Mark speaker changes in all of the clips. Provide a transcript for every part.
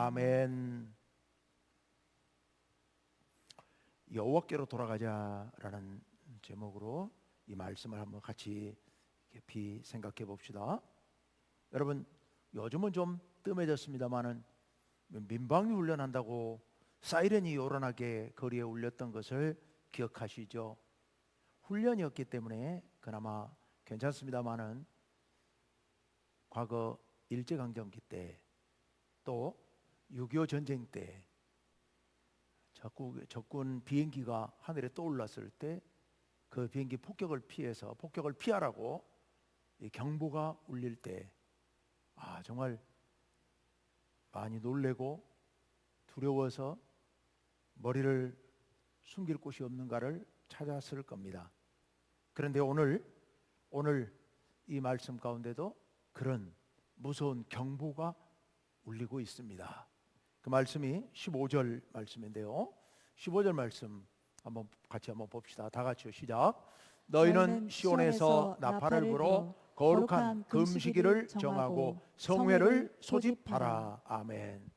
Speaker 1: 아멘. 여호와께로 돌아가자라는 제목으로 이 말씀을 한번 같이 깊이 생각해 봅시다. 여러분, 요즘은 좀 뜸해졌습니다만은 민방위 훈련한다고 사이렌이 요란하게 거리에 울렸던 것을 기억하시죠? 훈련이었기 때문에 그나마 괜찮습니다만은 과거 일제강점기 때 또 6.25 전쟁 때 적군 비행기가 하늘에 떠올랐을 때 그 비행기 폭격을 피하라고 이 경보가 울릴 때 정말 많이 놀래고 두려워서 머리를 숨길 곳이 없는가를 찾았을 겁니다. 그런데 오늘 이 말씀 가운데도 그런 무서운 경보가 울리고 있습니다. 그 말씀이 15절 말씀인데요. 15절 말씀 같이 한번 봅시다. 다 같이요. 시작. 너희는 시온에서 나팔을 불어 거룩한 금식일을 정하고 성회를 소집하라. 아멘.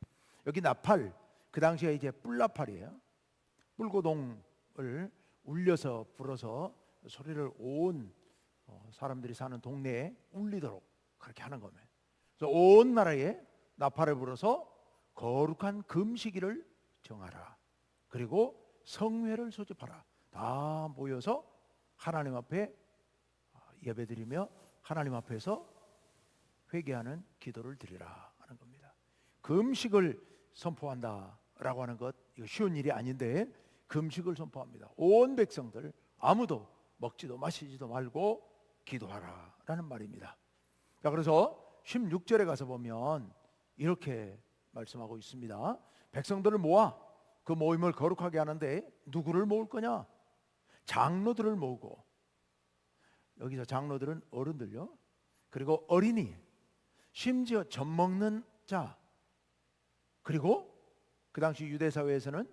Speaker 1: 여기 나팔, 그 당시에 이제 뿔나팔이에요. 뿔고동을 울려서 불어서 소리를 온 사람들이 사는 동네에 울리도록 그렇게 하는 겁니다. 그래서 온 나라에 나팔을 불어서 거룩한 금식일을 정하라. 그리고 성회를 소집하라. 다 모여서 하나님 앞에 예배드리며 하나님 앞에서 회개하는 기도를 드리라 하는 겁니다. 금식을 선포한다라고 하는 것, 이거 쉬운 일이 아닌데 금식을 선포합니다. 온 백성들 아무도 먹지도 마시지도 말고 기도하라라는 말입니다. 자, 그래서 16절에 가서 보면 이렇게 말씀하고 있습니다. 백성들을 모아 그 모임을 거룩하게 하는데 누구를 모을 거냐? 장로들을 모으고, 여기서 장로들은 어른들요, 그리고 어린이, 심지어 젖 먹는 자, 그리고 그 당시 유대 사회에서는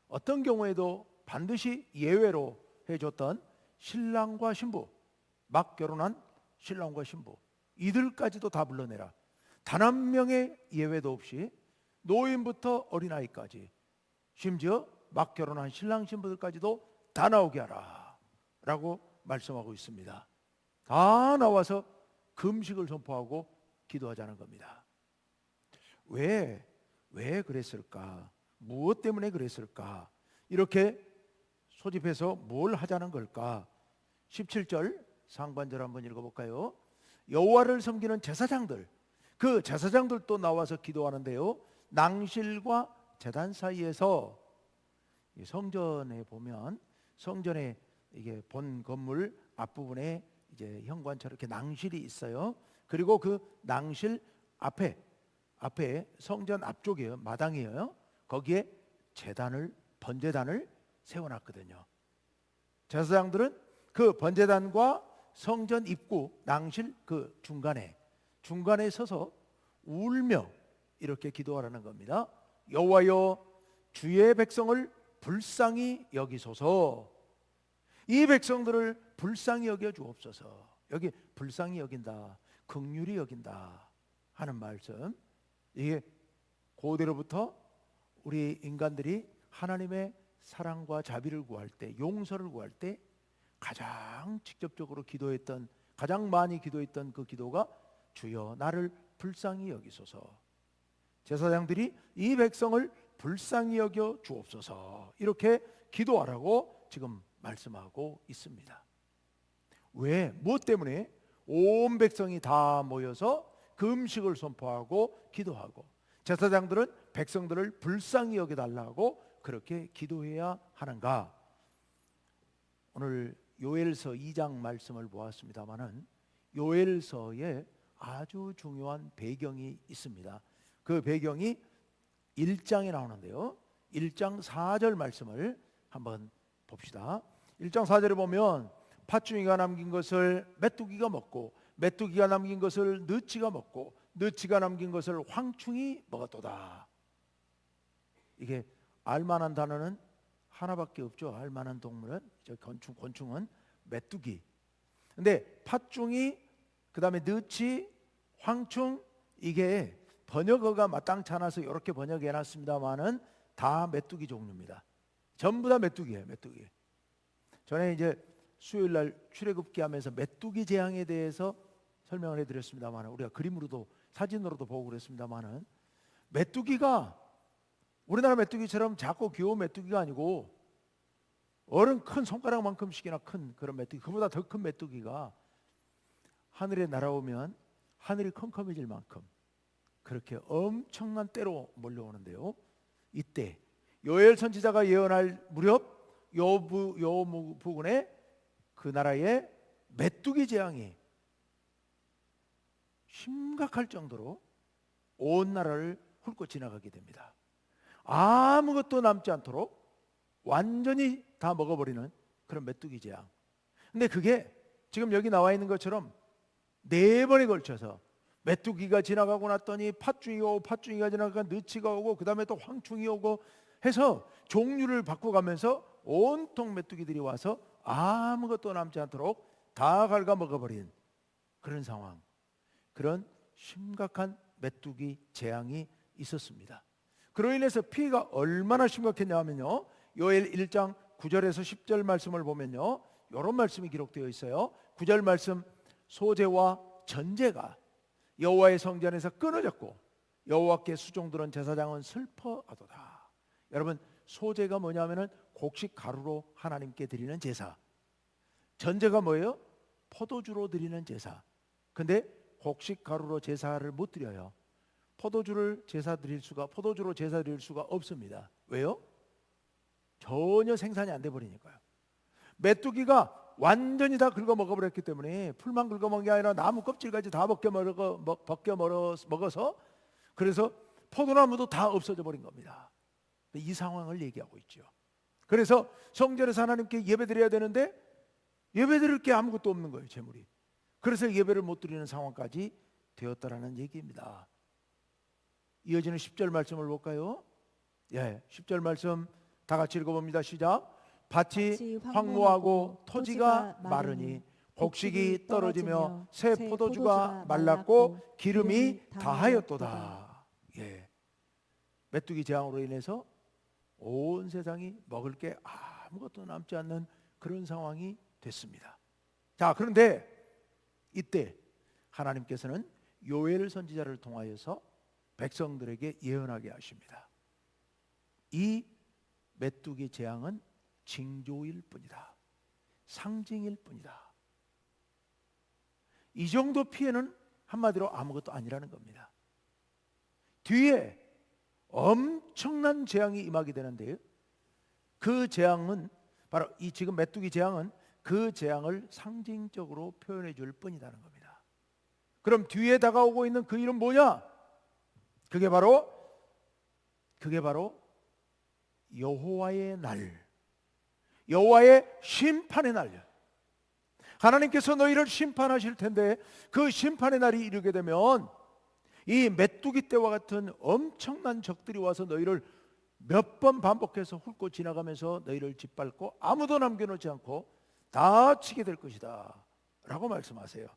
Speaker 1: 어떤 경우에도 반드시 예외로 해줬던 신랑과 신부, 막 결혼한 신랑과 신부, 이들까지도 다 불러내라. 단 한 명의 예외도 없이 노인부터 어린아이까지, 심지어 막 결혼한 신랑 신부들까지도 다 나오게 하라 라고 말씀하고 있습니다. 다 나와서 금식을 선포하고 기도하자는 겁니다. 왜 그랬을까? 무엇 때문에 그랬을까? 이렇게 소집해서 뭘 하자는 걸까? 17절 상반절 한번 읽어볼까요? 여호와를 섬기는 제사장들, 그 제사장들도 나와서 기도하는데요, 낭실과 제단 사이에서, 성전에 보면 성전에 이게 본 건물 앞부분에 이제 현관처럼 이렇게 낭실이 있어요. 그리고 그 낭실 앞에 성전 앞쪽이에요, 마당이에요. 거기에 번제단을 세워놨거든요. 제사장들은 그 번제단과 성전 입구 낭실 그 중간에 서서 울며 이렇게 기도하라는 겁니다. 여호와여, 주의 백성을 불쌍히 여기소서. 이 백성들을 불쌍히 여겨 주옵소서. 여기 불쌍히 여긴다, 긍휼히 여긴다 하는 말씀, 이게 고대로부터 우리 인간들이 하나님의 사랑과 자비를 구할 때, 용서를 구할 때 가장 직접적으로 기도했던, 가장 많이 기도했던 그 기도가 주여 나를 불쌍히 여기소서. 제사장들이 이 백성을 불쌍히 여겨 주옵소서 이렇게 기도하라고 지금 말씀하고 있습니다. 왜? 무엇 때문에? 온 백성이 다 모여서 금식을 선포하고 기도하고, 제사장들은 백성들을 불쌍히 여겨달라고 그렇게 기도해야 하는가? 오늘 요엘서 2장 말씀을 보았습니다마는 요엘서에 아주 중요한 배경이 있습니다. 그 배경이 1장에 나오는데요, 1장 4절 말씀을 한번 봅시다. 1장 4절에 보면 팥중이가 남긴 것을 메뚜기가 먹고, 메뚜기가 남긴 것을 느치가 먹고, 느치가 남긴 것을 황충이 먹었도다. 이게 알만한 단어는 하나밖에 없죠. 알만한 동물은, 곤충은 메뚜기. 근데 팥중이, 그 다음에 느치, 황충, 이게 번역어가 마땅치 않아서 이렇게 번역해 놨습니다만은 다 메뚜기 종류입니다. 전부 다 메뚜기예요. 메뚜기. 전에 이제 수요일 날 출애굽기 하면서 메뚜기 재앙에 대해서 설명을 해드렸습니다만, 우리가 그림으로도 사진으로도 보고 그랬습니다만은, 메뚜기가 우리나라 메뚜기처럼 작고 귀여운 메뚜기가 아니고 어른 큰 손가락만큼씩이나 큰 그런 메뚜기, 그보다 더 큰 메뚜기가 하늘에 날아오면 하늘이 컴컴해질 만큼 그렇게 엄청난 때로 몰려오는데요. 이때 요엘 선지자가 예언할 무렵 요 부근에 그 나라의 메뚜기 재앙이 심각할 정도로 온 나라를 훑고 지나가게 됩니다. 아무것도 남지 않도록 완전히 다 먹어버리는 그런 메뚜기 재앙. 근데 그게 지금 여기 나와 있는 것처럼 4번에 걸쳐서 메뚜기가 지나가고 났더니 팥중이 오고, 팥중이가 지나가고 느치가 오고, 그 다음에 또 황충이 오고 해서 종류를 바꿔가면서 온통 메뚜기들이 와서 아무것도 남지 않도록 다 갉아 먹어버린 그런 상황, 그런 심각한 메뚜기 재앙이 있었습니다. 그로 인해서 피해가 얼마나 심각했냐 하면요, 요엘 1장 9절에서 10절 말씀을 보면요, 이런 말씀이 기록되어 있어요. 9절 말씀, 소재와 전제가 여호와의 성전에서 끊어졌고 여호와께 수종드는 제사장은 슬퍼하도다. 여러분, 소재가 뭐냐면은 곡식 가루로 하나님께 드리는 제사, 전제가 뭐예요? 포도주로 드리는 제사. 근데 곡식 가루로 제사를 못 드려요. 포도주로 제사 드릴 수가 없습니다. 왜요? 전혀 생산이 안 돼 버리니까요. 메뚜기가 완전히 다 긁어 먹어버렸기 때문에, 풀만 긁어 먹은 게 아니라 나무 껍질까지 다 벗겨 먹어서 그래서 포도나무도 다 없어져 버린 겁니다. 이 상황을 얘기하고 있죠. 그래서 성전에서 하나님께 예배 드려야 되는데 예배 드릴 게 아무것도 없는 거예요, 재물이. 그래서 예배를 못 드리는 상황까지 되었다라는 얘기입니다. 이어지는 10절 말씀을 볼까요? 10절 말씀 다 같이 읽어봅니다. 시작. 밭이 황무하고 토지가 마르니 곡식이 떨어지며 새 포도주가 말랐고 기름이 다하였도다. 메뚜기 재앙으로 인해서 온 세상이 먹을 게 아무것도 남지 않는 그런 상황이 됐습니다. 자, 그런데 이때 하나님께서는 요엘 선지자를 통하여서 백성들에게 예언하게 하십니다. 이 메뚜기 재앙은 징조일 뿐이다. 상징일 뿐이다. 이 정도 피해는 한마디로 아무것도 아니라는 겁니다. 뒤에 엄청난 재앙이 임하게 되는데요, 그 재앙은 바로 이 지금 메뚜기 재앙은 그 재앙을 상징적으로 표현해 줄 뿐이라는 겁니다. 그럼 뒤에 다가오고 있는 그 일은 뭐냐? 그게 바로 여호와의 날, 여호와의 심판의 날. 하나님께서 너희를 심판하실 텐데 그 심판의 날이 이르게 되면 이 메뚜기 떼와 같은 엄청난 적들이 와서 너희를 몇 번 반복해서 훑고 지나가면서 너희를 짓밟고 아무도 남겨놓지 않고 다 치게 될 것이다 라고 말씀하세요.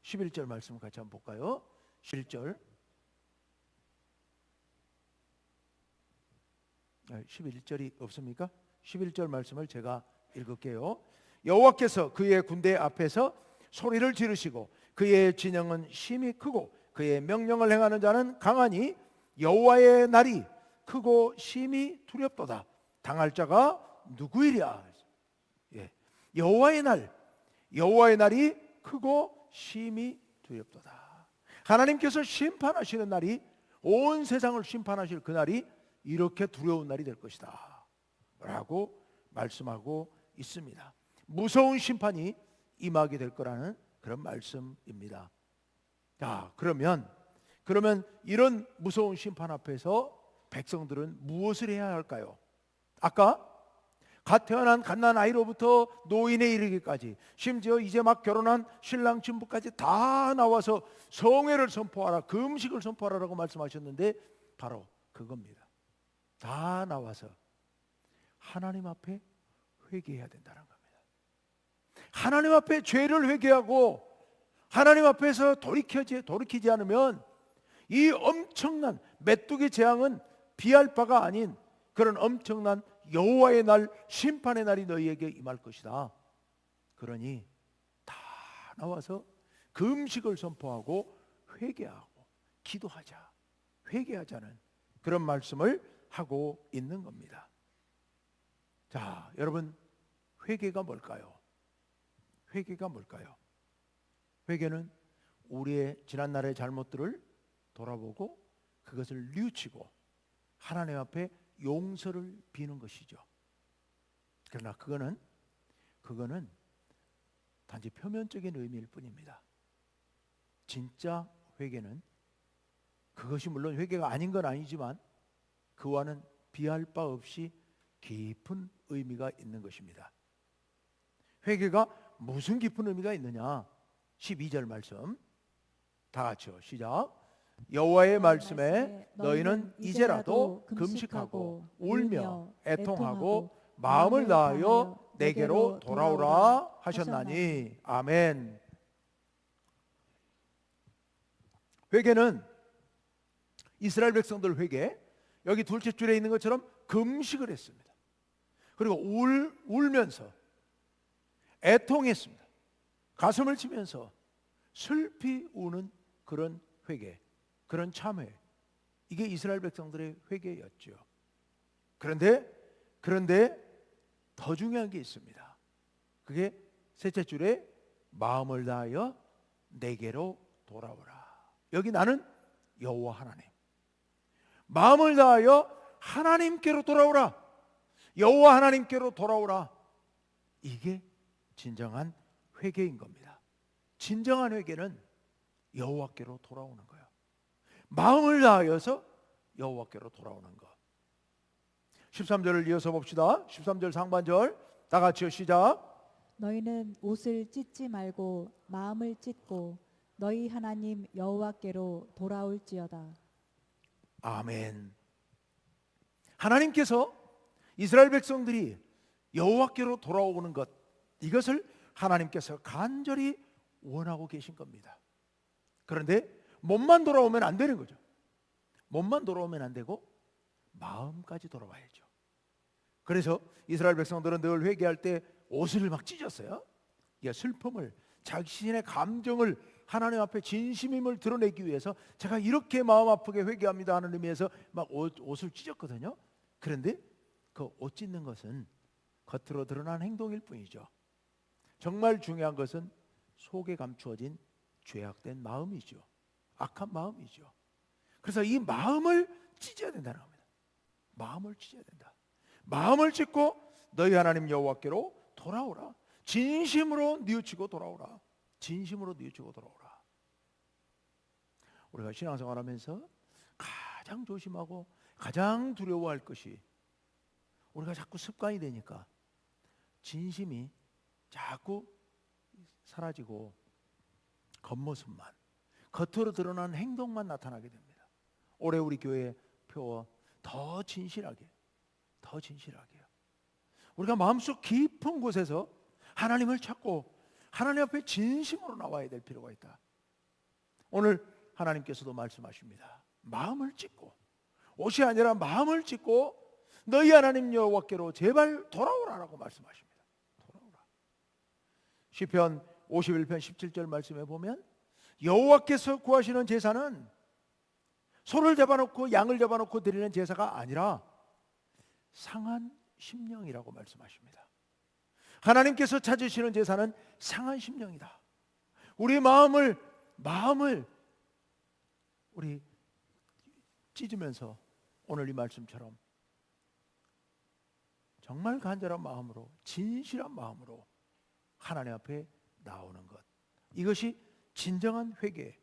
Speaker 1: 11절 말씀 같이 한번 볼까요? 11절 11절이 없습니까? 11절 말씀을 제가 읽을게요. 여호와께서 그의 군대 앞에서 소리를 지르시고 그의 진영은 심히 크고 그의 명령을 행하는 자는 강하니 여호와의 날이 크고 심히 두렵도다. 당할 자가 누구이랴? 여호와의 날이 크고 심히 두렵도다. 하나님께서 심판하시는 날이, 온 세상을 심판하실 그 날이 이렇게 두려운 날이 될 것이다 라고 말씀하고 있습니다. 무서운 심판이 임하게 될 거라는 그런 말씀입니다. 자, 그러면 이런 무서운 심판 앞에서 백성들은 무엇을 해야 할까요? 아까 갓 태어난 갓난 아이로부터 노인에 이르기까지, 심지어 이제 막 결혼한 신랑 신부까지 다 나와서 성회를 선포하라, 금식을 선포하라라고 말씀하셨는데 바로 그겁니다. 다 나와서 하나님 앞에 회개해야 된다는 겁니다. 하나님 앞에 죄를 회개하고 하나님 앞에서 돌이키지 않으면 이 엄청난 메뚜기 재앙은 비할 바가 아닌 그런 엄청난 여호와의 날, 심판의 날이 너희에게 임할 것이다. 그러니 다 나와서 금식을 선포하고 회개하고 기도하자, 회개하자는 그런 말씀을 하고 있는 겁니다. 자, 여러분, 회개가 뭘까요? 회개가 뭘까요? 회개는 우리의 지난날의 잘못들을 돌아보고 그것을 뉘우치고 하나님 앞에 용서를 비는 것이죠. 그러나 그거는 단지 표면적인 의미일 뿐입니다. 진짜 회개는, 그것이 물론 회개가 아닌 건 아니지만 그와는 비할 바 없이 깊은 의미가 있는 것입니다. 회개가 무슨 깊은 의미가 있느냐? 12절 말씀 다 같이요, 시작. 여호와의 말씀에 너희는 이제라도 금식하고 울며 애통하고 마음을 다하여 내게로 돌아오라 하셨나니. 아멘. 회개는 이스라엘 백성들 회개, 여기 둘째 줄에 있는 것처럼 금식을 했습니다. 그리고 울면서 애통했습니다. 가슴을 치면서 슬피 우는 그런 회개, 그런 참회, 이게 이스라엘 백성들의 회개였죠. 그런데 더 중요한 게 있습니다. 그게 셋째 줄에 마음을 다하여 내게로 돌아오라. 여기 나는 여호와 하나님, 마음을 다하여 하나님께로 돌아오라, 여호와 하나님께로 돌아오라. 이게 진정한 회개인 겁니다. 진정한 회개는 여호와께로 돌아오는 거예요. 마음을 다하여서 여호와께로 돌아오는 것. 13절을 이어서 봅시다. 13절 상반절 다 같이요, 시작.
Speaker 2: 너희는 옷을 찢지 말고 마음을 찢고 너희 하나님 여호와께로 돌아올지어다.
Speaker 1: 아멘. 하나님께서 이스라엘 백성들이 여호와께로 돌아오는 것, 이것을 하나님께서 간절히 원하고 계신 겁니다. 그런데 몸만 돌아오면 안 되는 거죠. 몸만 돌아오면 안 되고 마음까지 돌아와야죠. 그래서 이스라엘 백성들은 늘 회개할 때 옷을 막 찢었어요. 슬픔을, 자신의 감정을 하나님 앞에 진심임을 드러내기 위해서 제가 이렇게 마음 아프게 회개합니다 하는 의미에서 막 옷을 찢었거든요. 그런데 그 옷 찢는 것은 겉으로 드러난 행동일 뿐이죠. 정말 중요한 것은 속에 감추어진 죄악된 마음이죠. 악한 마음이죠. 그래서 이 마음을 찢어야 된다는 겁니다. 마음을 찢어야 된다. 마음을 찢고 너희 하나님 여호와께로 돌아오라. 진심으로 뉘우치고 돌아오라. 진심으로 뉘우치고 돌아오라. 우리가 신앙생활하면서 가장 조심하고 가장 두려워할 것이, 우리가 자꾸 습관이 되니까 진심이 자꾸 사라지고 겉모습만, 겉으로 드러나는 행동만 나타나게 됩니다. 올해 우리 교회 표어 더 진실하게, 더 진실하게요. 우리가 마음속 깊은 곳에서 하나님을 찾고 하나님 앞에 진심으로 나와야 될 필요가 있다. 오늘 하나님께서도 말씀하십니다. 마음을 찢고, 옷이 아니라 마음을 찢고 너희 하나님 여호와께로 제발 돌아오라라고 말씀하십니다. 돌아오라. 시편 51편 17절 말씀에 보면 여호와께서 구하시는 제사는 소를 잡아놓고 양을 잡아놓고 드리는 제사가 아니라 상한 심령이라고 말씀하십니다. 하나님께서 찾으시는 제사는 상한 심령이다. 우리 마음을 우리 찢으면서 오늘 이 말씀처럼 정말 간절한 마음으로, 진실한 마음으로 하나님 앞에 나오는 것, 이것이 진정한 회개,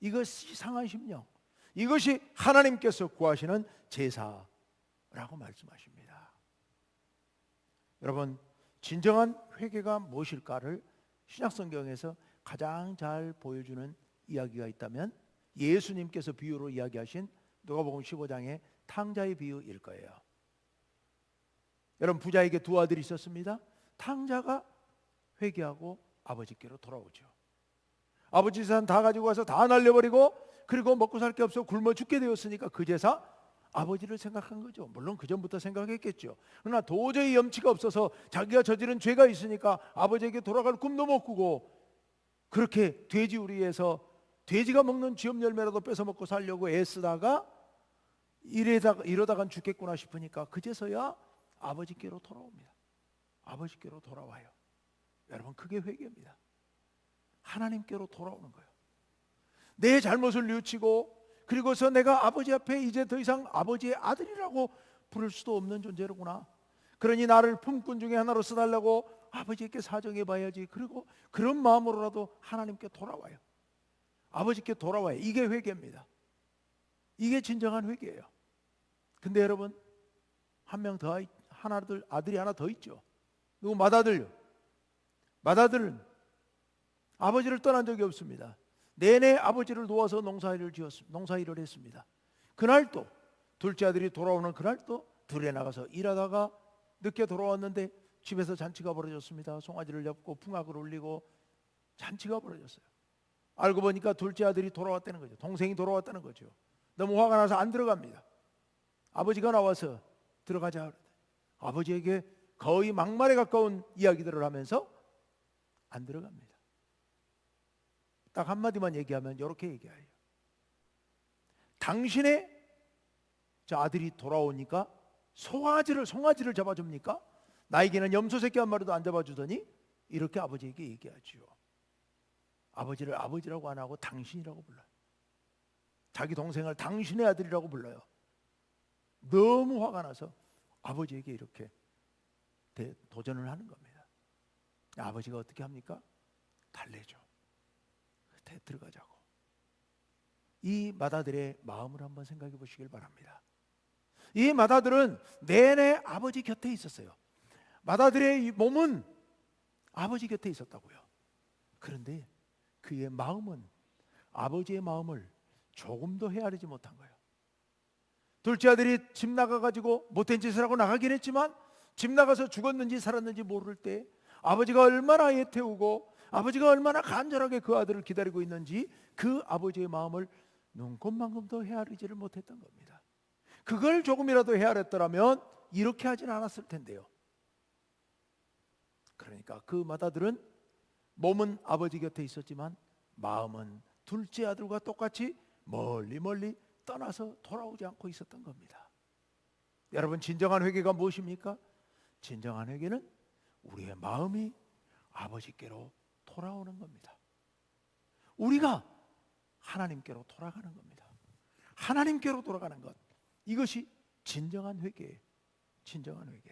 Speaker 1: 이것이 상한 심령, 이것이 하나님께서 구하시는 제사라고 말씀하십니다. 여러분, 진정한 회개가 무엇일까를 신약성경에서 가장 잘 보여주는 이야기가 있다면 예수님께서 비유로 이야기하신 누가복음 15장의 탕자의 비유일 거예요. 여러분, 부자에게 두 아들이 있었습니다. 탕자가 회개하고 아버지께로 돌아오죠. 아버지 재산 다 가지고 와서 다 날려버리고 그리고 먹고 살 게 없어 굶어 죽게 되었으니까 그제서 아버지를 생각한 거죠. 물론 그 전부터 생각했겠죠. 그러나 도저히 염치가 없어서 자기가 저지른 죄가 있으니까 아버지에게 돌아갈 꿈도 못 꾸고 그렇게 돼지 우리에서 돼지가 먹는 쥐염 열매라도 뺏어 먹고 살려고 애쓰다가 이러다간 죽겠구나 싶으니까 그제서야 아버지께로 돌아옵니다. 아버지께로 돌아와요. 여러분, 그게 회개입니다. 하나님께로 돌아오는 거예요. 내 잘못을 뉘우치고 그리고서 내가 아버지 앞에 이제 더 이상 아버지의 아들이라고 부를 수도 없는 존재로구나. 그러니 나를 품꾼 중에 하나로 써달라고 아버지께 사정해 봐야지. 그리고 그런 마음으로라도 하나님께 돌아와요. 아버지께 돌아와요. 이게 회개입니다. 이게 진정한 회개예요. 근데 여러분, 한 명 더, 아들이 하나 더 있죠. 누구? 맏아들요. 맏아들은 아버지를 떠난 적이 없습니다. 내내 아버지를 도와서 농사일을 했습니다. 그날도 둘째 아들이 돌아오는 그날도 들에 나가서 일하다가 늦게 돌아왔는데 집에서 잔치가 벌어졌습니다. 송아지를 잡고 풍악을 울리고 잔치가 벌어졌어요. 알고 보니까 둘째 아들이 돌아왔다는 거죠. 동생이 돌아왔다는 거죠. 너무 화가 나서 안 들어갑니다. 아버지가 나와서 들어가자. 아버지에게 거의 막말에 가까운 이야기들을 하면서 안 들어갑니다. 딱 한마디만 얘기하면 이렇게 얘기해요. 당신의 저 아들이 돌아오니까 송아지를 잡아줍니까? 나에게는 염소 새끼 한 마리도 안 잡아주더니 이렇게 아버지에게 얘기하죠. 아버지를 아버지라고 안 하고 당신이라고 불러요. 자기 동생을 당신의 아들이라고 불러요. 너무 화가 나서 아버지에게 이렇게 도전을 하는 겁니다. 아버지가 어떻게 합니까? 달래죠. 들어가자고. 이 맏아들의 마음을 한번 생각해 보시길 바랍니다. 이 맏아들은 내내 아버지 곁에 있었어요. 맏아들의 이 몸은 아버지 곁에 있었다고요. 그런데 그의 마음은 아버지의 마음을 조금도 헤아리지 못한 거예요. 둘째 아들이 집 나가가지고 못된 짓을 하고 나가긴 했지만 집 나가서 죽었는지 살았는지 모를 때 아버지가 얼마나 애태우고 아버지가 얼마나 간절하게 그 아들을 기다리고 있는지 그 아버지의 마음을 눈곱만큼도 헤아리지를 못했던 겁니다. 그걸 조금이라도 헤아렸더라면 이렇게 하진 않았을 텐데요. 그러니까 그 맏아들은 몸은 아버지 곁에 있었지만 마음은 둘째 아들과 똑같이 멀리 떠나서 돌아오지 않고 있었던 겁니다. 여러분, 진정한 회개가 무엇입니까? 진정한 회개는 우리의 마음이 아버지께로 돌아오는 겁니다. 우리가 하나님께로 돌아가는 겁니다. 하나님께로 돌아가는 것, 이것이 진정한 회개예요. 진정한 회개.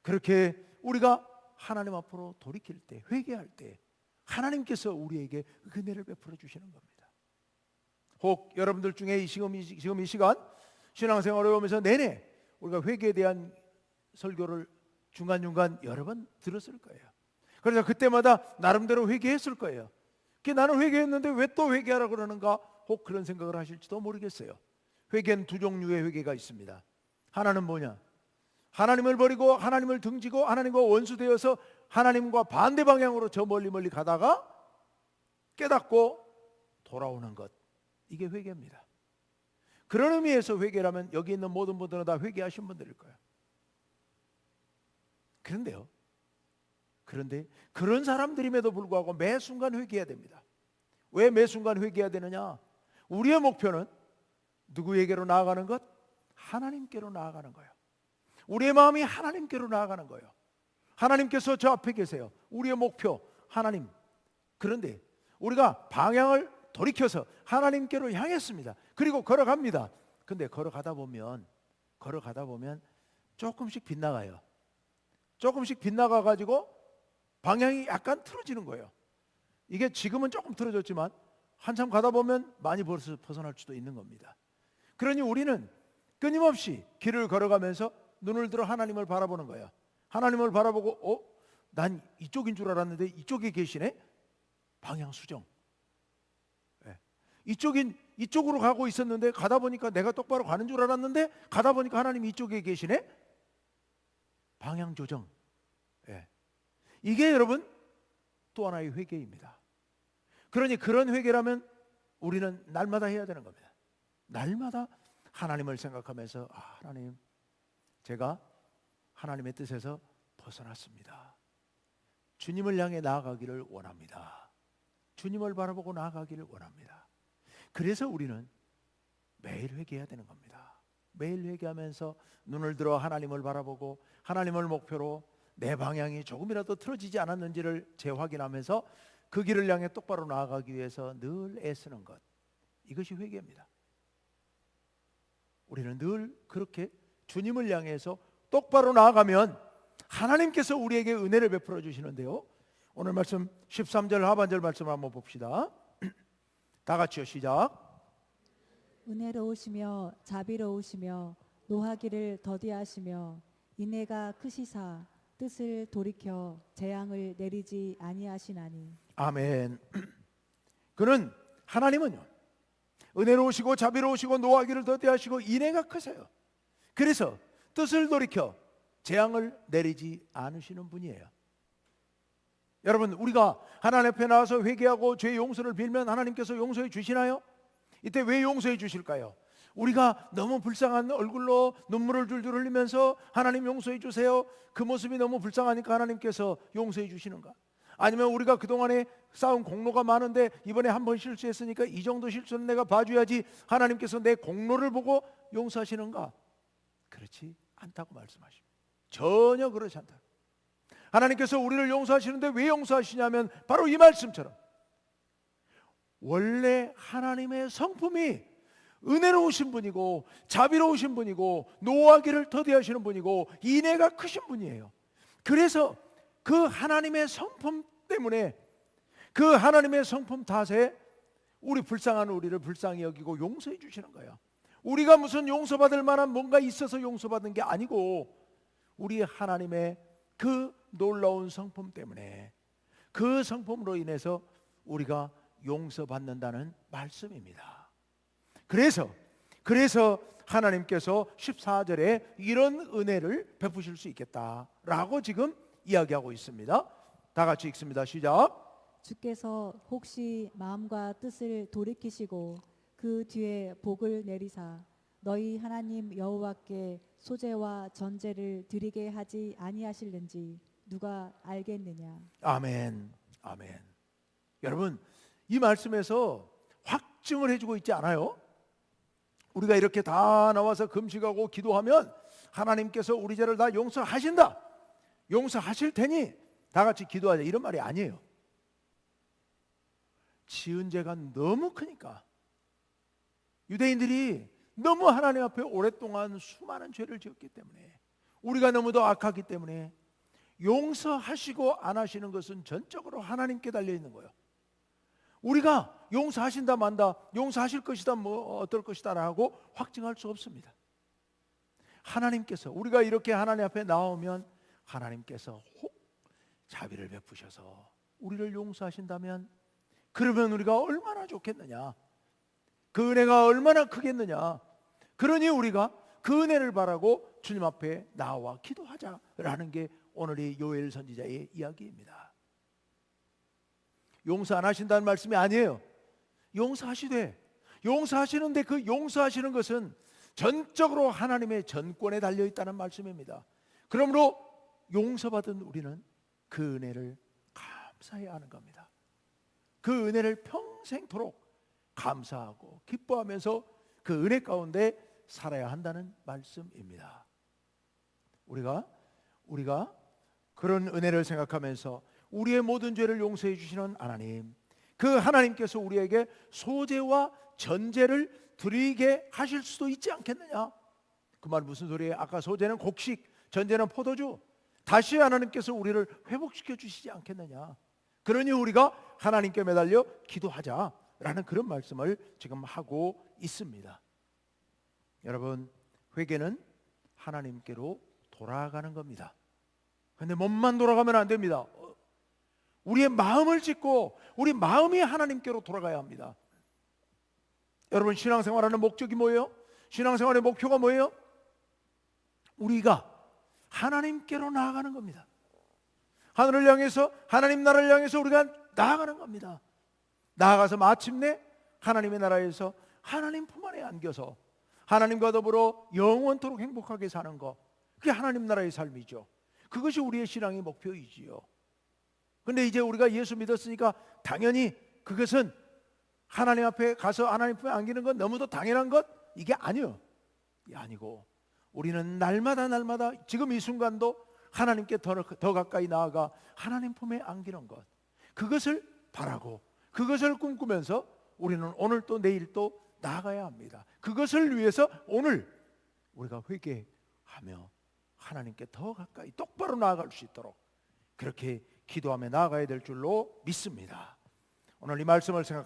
Speaker 1: 그렇게 우리가 하나님 앞으로 돌이킬 때, 회개할 때 하나님께서 우리에게 은혜를 베풀어 주시는 겁니다. 혹 여러분들 중에 지금 이 시간 신앙생활을 하면서 내내 우리가 회개에 대한 설교를 중간중간 여러 번 들었을 거예요. 그래서 그때마다 나름대로 회개했을 거예요. 나는 회개했는데 왜 또 회개하라고 그러는가? 혹 그런 생각을 하실지도 모르겠어요. 회개는 두 종류의 회개가 있습니다. 하나는 뭐냐? 하나님을 버리고 하나님을 등지고 하나님과 원수되어서 하나님과 반대 방향으로 저 멀리 가다가 깨닫고 돌아오는 것, 이게 회개입니다. 그런 의미에서 회개라면 여기 있는 모든 분들은 다 회개하신 분들일 거예요. 그런데 그런 사람들임에도 불구하고 매 순간 회개해야 됩니다. 왜 매 순간 회개해야 되느냐? 우리의 목표는 누구에게로 나아가는 것? 하나님께로 나아가는 거예요. 우리의 마음이 하나님께로 나아가는 거예요. 하나님께서 저 앞에 계세요. 우리의 목표 하나님. 그런데 우리가 방향을 돌이켜서 하나님께로 향했습니다. 그리고 걸어갑니다. 근데 걸어가다 보면 조금씩 빗나가요. 조금씩 빗나가 가지고 방향이 약간 틀어지는 거예요. 이게 지금은 조금 틀어졌지만 한참 가다 보면 많이 벗어날 수도 있는 겁니다. 그러니 우리는 끊임없이 길을 걸어가면서 눈을 들어 하나님을 바라보는 거예요. 하나님을 바라보고 난 이쪽인 줄 알았는데 이쪽에 계시네? 방향 수정. 이쪽으로 가고 있었는데 가다 보니까 내가 똑바로 가는 줄 알았는데 가다 보니까 하나님이 이쪽에 계시네? 방향 조정. 이게 여러분 또 하나의 회개입니다. 그러니 그런 회개라면 우리는 날마다 해야 되는 겁니다. 날마다 하나님을 생각하면서 하나님, 제가 하나님의 뜻에서 벗어났습니다. 주님을 향해 나아가기를 원합니다. 주님을 바라보고 나아가기를 원합니다. 그래서 우리는 매일 회개해야 되는 겁니다. 매일 회개하면서 눈을 들어 하나님을 바라보고 하나님을 목표로 내 방향이 조금이라도 틀어지지 않았는지를 재확인하면서 그 길을 향해 똑바로 나아가기 위해서 늘 애쓰는 것, 이것이 회개입니다. 우리는 늘 그렇게 주님을 향해서 똑바로 나아가면 하나님께서 우리에게 은혜를 베풀어 주시는데요, 오늘 말씀 13절 하반절 말씀을 한번 봅시다. 다 같이요, 시작.
Speaker 2: 은혜로우시며 자비로우시며 노하기를 더디하시며 인애가 크시사 뜻을 돌이켜 재앙을 내리지 아니하시나니.
Speaker 1: 아멘. 그는, 하나님은요, 은혜로우시고 자비로우시고 노하기를 더디하시고 인애가 크세요. 그래서 뜻을 돌이켜 재앙을 내리지 않으시는 분이에요. 여러분, 우리가 하나님 앞에 나와서 회개하고 죄의 용서를 빌면 하나님께서 용서해 주시나요? 이때 왜 용서해 주실까요? 우리가 너무 불쌍한 얼굴로 눈물을 줄줄 흘리면서 하나님 용서해 주세요, 그 모습이 너무 불쌍하니까 하나님께서 용서해 주시는가? 아니면 우리가 그동안에 쌓은 공로가 많은데 이번에 한 번 실수했으니까 이 정도 실수는 내가 봐줘야지, 하나님께서 내 공로를 보고 용서하시는가? 그렇지 않다고 말씀하십니다. 전혀 그렇지 않다. 하나님께서 우리를 용서하시는데 왜 용서하시냐면 바로 이 말씀처럼 원래 하나님의 성품이 은혜로우신 분이고 자비로우신 분이고 노하기를 더디하시는 분이고 인애가 크신 분이에요. 그래서 그 하나님의 성품 때문에, 그 하나님의 성품 탓에 우리 불쌍한 우리를 불쌍히 여기고 용서해 주시는 거예요. 우리가 무슨 용서받을 만한 뭔가 있어서 용서받은 게 아니고 우리 하나님의 그 놀라운 성품 때문에, 그 성품으로 인해서 우리가 용서받는다는 말씀입니다. 그래서 하나님께서 14절에 이런 은혜를 베푸실 수 있겠다라고 지금 이야기하고 있습니다. 다 같이 읽습니다. 시작.
Speaker 2: 주께서 혹시 마음과 뜻을 돌이키시고 그 뒤에 복을 내리사 너희 하나님 여호와께 소제와 전제를 드리게 하지 아니하실는지 누가 알겠느냐.
Speaker 1: 아멘. 아멘. 여러분, 이 말씀에서 확증을 해주고 있지 않아요? 우리가 이렇게 다 나와서 금식하고 기도하면 하나님께서 우리 죄를 다 용서하신다, 용서하실 테니 다 같이 기도하자, 이런 말이 아니에요. 지은 죄가 너무 크니까, 유대인들이 너무 하나님 앞에 오랫동안 수많은 죄를 지었기 때문에, 우리가 너무도 악하기 때문에 용서하시고 안 하시는 것은 전적으로 하나님께 달려 있는 거예요. 우리가 용서하신다 만다, 용서하실 것이다, 뭐 어떨 것이다 라고 확증할 수 없습니다. 하나님께서, 우리가 이렇게 하나님 앞에 나오면 하나님께서 혹 자비를 베푸셔서 우리를 용서하신다면, 그러면 우리가 얼마나 좋겠느냐, 그 은혜가 얼마나 크겠느냐. 그러니 우리가 그 은혜를 바라고 주님 앞에 나와 기도하자라는 게 오늘의 요엘 선지자의 이야기입니다. 용서 안 하신다는 말씀이 아니에요. 용서하시되, 용서하시는데 그 용서하시는 것은 전적으로 하나님의 전권에 달려있다는 말씀입니다. 그러므로 용서받은 우리는 그 은혜를 감사해야 하는 겁니다. 그 은혜를 평생토록 감사하고 기뻐하면서 그 은혜 가운데 살아야 한다는 말씀입니다. 우리가 그런 은혜를 생각하면서 우리의 모든 죄를 용서해 주시는 하나님, 그 하나님께서 우리에게 소제와 전제를 드리게 하실 수도 있지 않겠느냐. 그 말 무슨 소리예요? 아까 소제는 곡식, 전제는 포도주, 다시 하나님께서 우리를 회복시켜 주시지 않겠느냐. 그러니 우리가 하나님께 매달려 기도하자라는 그런 말씀을 지금 하고 있습니다. 여러분, 회개는 하나님께로 돌아가는 겁니다. 그런데 몸만 돌아가면 안 됩니다. 우리의 마음을 짓고 우리 마음이 하나님께로 돌아가야 합니다. 여러분, 신앙생활하는 목적이 뭐예요? 신앙생활의 목표가 뭐예요? 우리가 하나님께로 나아가는 겁니다. 하늘을 향해서, 하나님 나라를 향해서 우리가 나아가는 겁니다. 나아가서 마침내 하나님의 나라에서 하나님 품 안에 안겨서 하나님과 더불어 영원토록 행복하게 사는 것, 그게 하나님 나라의 삶이죠. 그것이 우리의 신앙의 목표이지요. 근데 이제 우리가 예수 믿었으니까 당연히 그것은 하나님 앞에 가서 하나님 품에 안기는 건 너무도 당연한 것, 이게 아니요. 이게 아니고 우리는 날마다 지금 이 순간도 하나님께 더 가까이 나아가 하나님 품에 안기는 것, 그것을 바라고 그것을 꿈꾸면서 우리는 오늘 또 내일 또 나아가야 합니다. 그것을 위해서 오늘 우리가 회개하며 하나님께 더 가까이 똑바로 나아갈 수 있도록 그렇게 기도하며 나아가야 될 줄로 믿습니다. 오늘 이 말씀을 생각하며